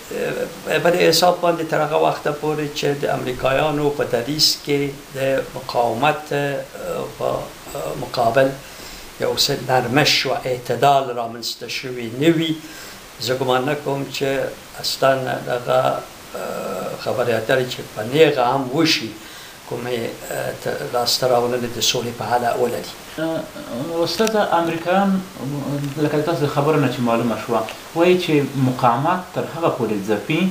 په دې حساب باندې تر هغه وخته پورې چې د امریکایانو په دریځ کې د مقاومت په مقابل یو څه نرمش و اعتدال رامنځته شوي نه وي، زه ګمان نه کوم چې اصلا دغه خبرې اترې چې په نیغه هم وشي کومې لاسته راوړنې د سولې په اړه ولري. استاده، امریکایان لکه تاسو د خبرو نه چې معلومه شوه وایي چې مقاومت تر هغه پورې ځپي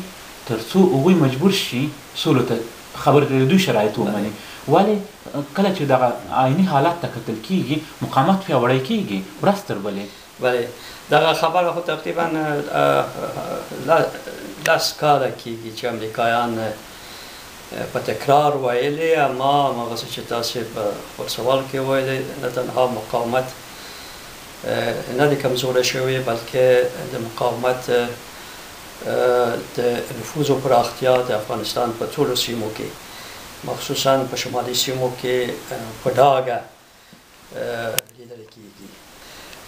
تر څو هغوی مجبور شي سولو ته خبرې د دوی شرایط ومني. ولې کله چې دغه عیني حالت ته کتل کېږي مقاومت پیاوړی کېږي ورځ تر بلې؟ بله، دغه خبره خو تقریبا لس کاله کېږي چې امریکایان په تکرار ویلي، اما هماغسې چې تاسې په خپل سوال کې ویلي، نه تنها مقاومت نه دی کمزوری شوی بلکې د مقاومت د نفوذ و پراختیا د افغانستان په ټولو سیمو کې مخصوصا په شمالي سیمو کې په ډاګه لیدل کېږي.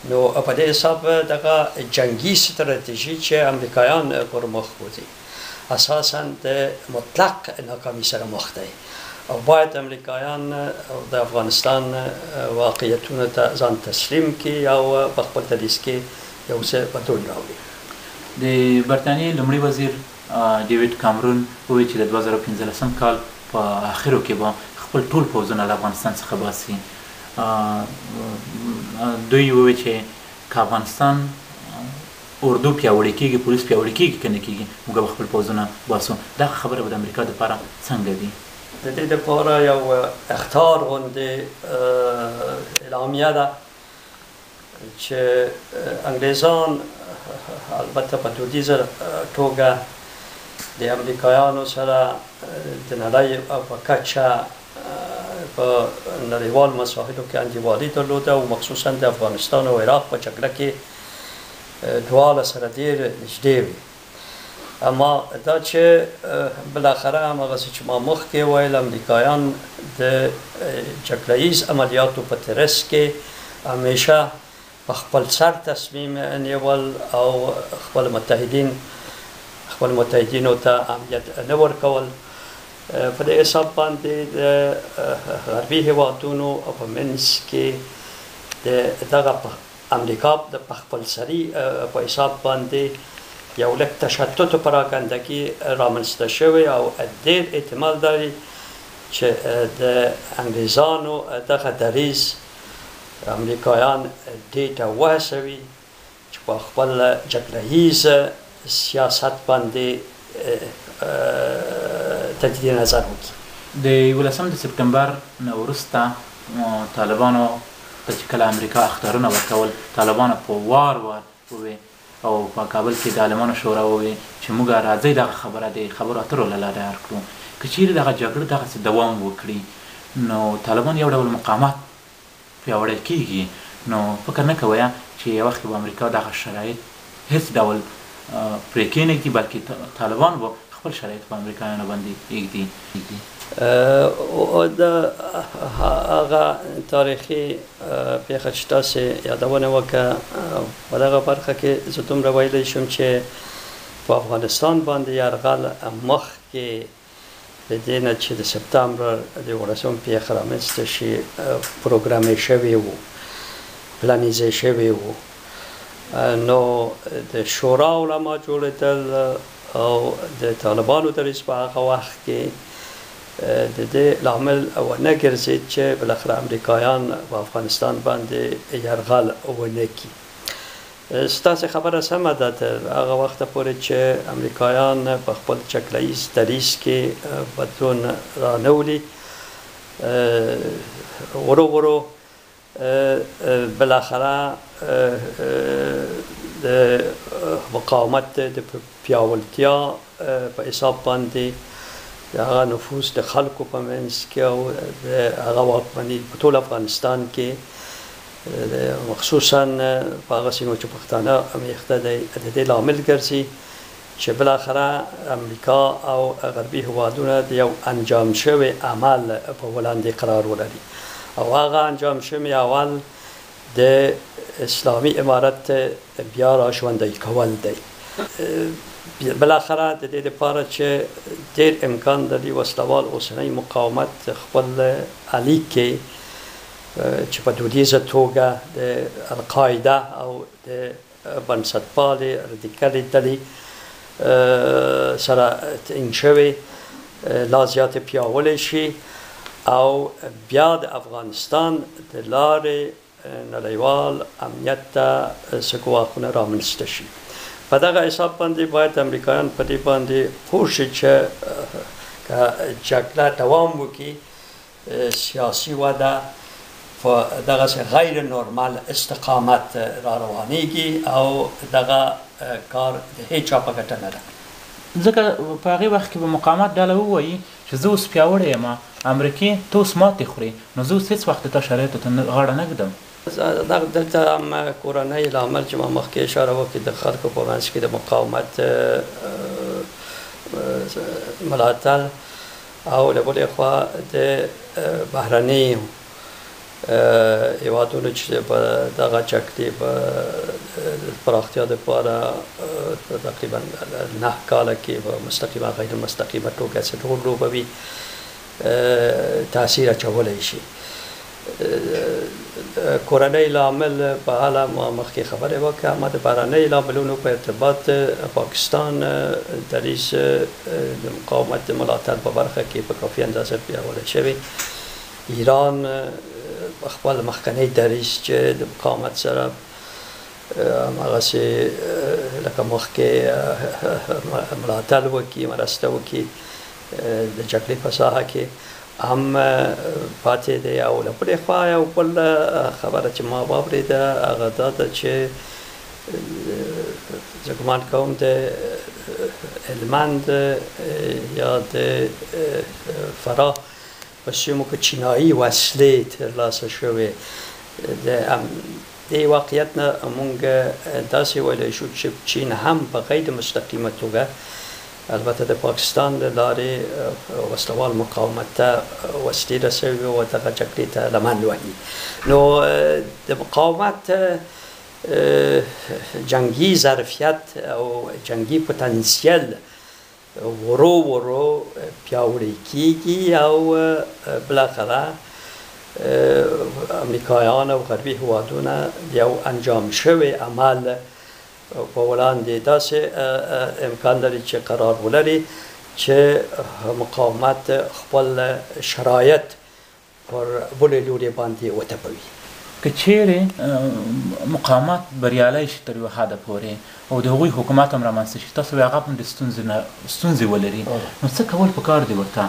نو په دې حساب دغه جنګي ستراتیژي چې امریکایان پر مخ بوځي اساسا د مطلق ناکامي سره مخ دی او باید امریکایان د افغانستان واقعیتونو ته ځان تسلیم کړي او په خپل دریځ کې یو څه بدلون راوړي. د برطانیې لومړي وزیر ډیویډ کامرون وویل چې د 2015 کال په اخرو کې به خپل ټول پوځونه له افغانستان څخه باسي. دوی وویل چې که افغانستان اردو پیاوړی کېږي، پولیس پیاوړی کېږي که نه کېږي، موږ به خپل پوځونه باسو. دغه خبره به د امریکا دپاره څنګه وي؟ د دې دپاره یو اخطار غوندې اعلامیه ده چې انګریزان البته په دودیزه توګه د امریکایانو سره د نړۍ په کچه په نړیوال مسایلو کې انډیوالي درلوده او مخصوصا د افغانستان او عراق په جګړه کې دواړه سره ډېر نږدې وي. اما دا چې بالاخره هماغسې چې ما مخکې ویل امریکایان د جګړه ییز عملیاتو په ترڅ کې همیشه په خپل سر تصمیم نیول او خپل متحدینو ته اهمیت نه ورکول. په دې حساب باندې د غربي هېوادونو په منځ کې دغه امریکا د خپلسري په حساب باندې یو لږ تشدد او پراګندګي رامنځته شوی او ډېر احتمال لري چې د انګریزانو دغه دریځ امریکایان دې ته وهڅوي چې په خپل جګړه ییز سیاست باندې تجدید نظر وکړي. د 11 سپتمبر نه وروسته طالبانو ته چې کله امریکا اخطارونه ورکول، طالبانو په وار وویل او په کابل کې د عالمانو شورا وویل چې موږ راځئ دغه خبره د خبرو اترو له لارې حل کړو. که چیرې دغه جګړه دغسې دوام وکړي نو طالبان یو ډول مقاومت پیاوړی کېږي. نو فکر نه کوئ چې یو وخت به امریکا دغه شرایط هیڅ ډول پرې کېنږدي بلکې طالبان به خپل شرایط په امریکایانو باندې ایږدي؟ د هغه تاریخي پېښه چې تاسې یادونه وکړه په دغه برخه کې زه دومره ویلی شم چې په افغانستان باندې یرغل مخکې د دې نه چې د سپتمبر د 11 پېښه رامنځته شي پروګرامې شوی و، پلانیزه شوی و. نو د شورا علما جوړېدل او د طالبانو دریځ په هغه وخت کې د دې لامل ونه ګرځېد چې بالاخره امریکایان په افغانستان باندې یرغل ونه کړي. ستاسې خبره سمه ده تر هغه وخته پورې چې امریکایان په خپل جګړه ییز دریځ کې بدلون رانولي، ورو ورو بالاخره د مقاومت د پیاوړتیا په حساب باندې د هغه نفوذ د خلکو په منځ کې او د هغه واکمني په ټول افغانستان کې مخصوصا په هغه سیمو چې پښتانه میخته دی د دې لامل ګرځي چې بالاخره امریکا او غربي هېوادونه د یو انجام شوی عمل په وړاندې قرار ولري او هغه انجام شوی اول د اسلامي امارت بیا را ژوندی کول دی. بالاخره د دې لپاره چې ډېر امکان لري وسلوال اوسنی مقاومت خپل اړیکې چې په دودیزه توګه د القاعده او د بنسټپالې رادیکالې ډلې سره تعین شوې لا زیاتې پیاوړې شي او بیا د افغانستان د لارې نړیوال امنیت ته څه ګواښونه رامنځته شي. په دغه حساب باندې باید امریکایان په دې باندې پوه شي چې که جګړه دوام وکړي سیاسي وده په دغسې غیر نورمال استقامت را روانېږي او دغه کار د هیچ چا په ګټه نه ده. ځکه په هغې وخت کې به مقاومت ډله ووایي چې زه اوس پیاوړی یم، امریکې ته اوس ماتې خورې، نو زه اوس هېڅ وخت د تا شرایطو ته غاړه نه ږدم. دلته هم کورنۍ لامل چې ما مخکې اشاره وکړې د خلکو په منځ کې د مقاومت ملاتړ او له بلې خوا د بهرنیو هېوادونو چې په دغه جګړې په پراختیا دپاره تقریبا 9 کاله کې په مستقیمه غیر مستقیمه توګه څه ډول لوبوي تاثیر اچولی شي. کورنۍ لامل په اړه ما مخکې خبرې وکړه، اما د بهرنۍ لاملونو په ارتباط پاکستان دریځ د مقاومت د ملاتړ په برخه کې په کافي اندازه پیاوړی شوی. ایران خپل مخکنی دریځ چې د مقاومت سره هماغسې لکه مخکې ملاتړ وکړي، مرسته وکړي د جګړې په ساحه کې هم پاتې دی. او له بلې خوا یو بل خبره چې ما واورېده هغه دا ده چې زه ګمان کوم د هلمند یا د فراه په سیمو کې چینایي وسلې ترلاسه شوې. دې واقعیت نه موږ داسې ویلی شو چې چین هم په غیر مستقیمه توګه البته د پاکستان له لارې وسلوال مقاومت ته وسلې رسوي او دغه جګړې ته لمن وهي. نو د مقاومت جنگي ظرفیت او جنگي پتانسیل ورو ورو پیاوړی کیږي او بالاخره امریکایان او غربي هېوادونه یو انجام شوی عمل په وړاندې داسې امکان لري چې قرار ولري چې مقاومت خپل شرایط پر بلې لورې باندې وتپوي. که چیرې مقاومت بریالی شي تر یوه حده پورې او د هغوی حکومت هم رامنځته شي، تاسو به هغه هم د ستونزې ولري، نو څه کول پکار دي ورته؟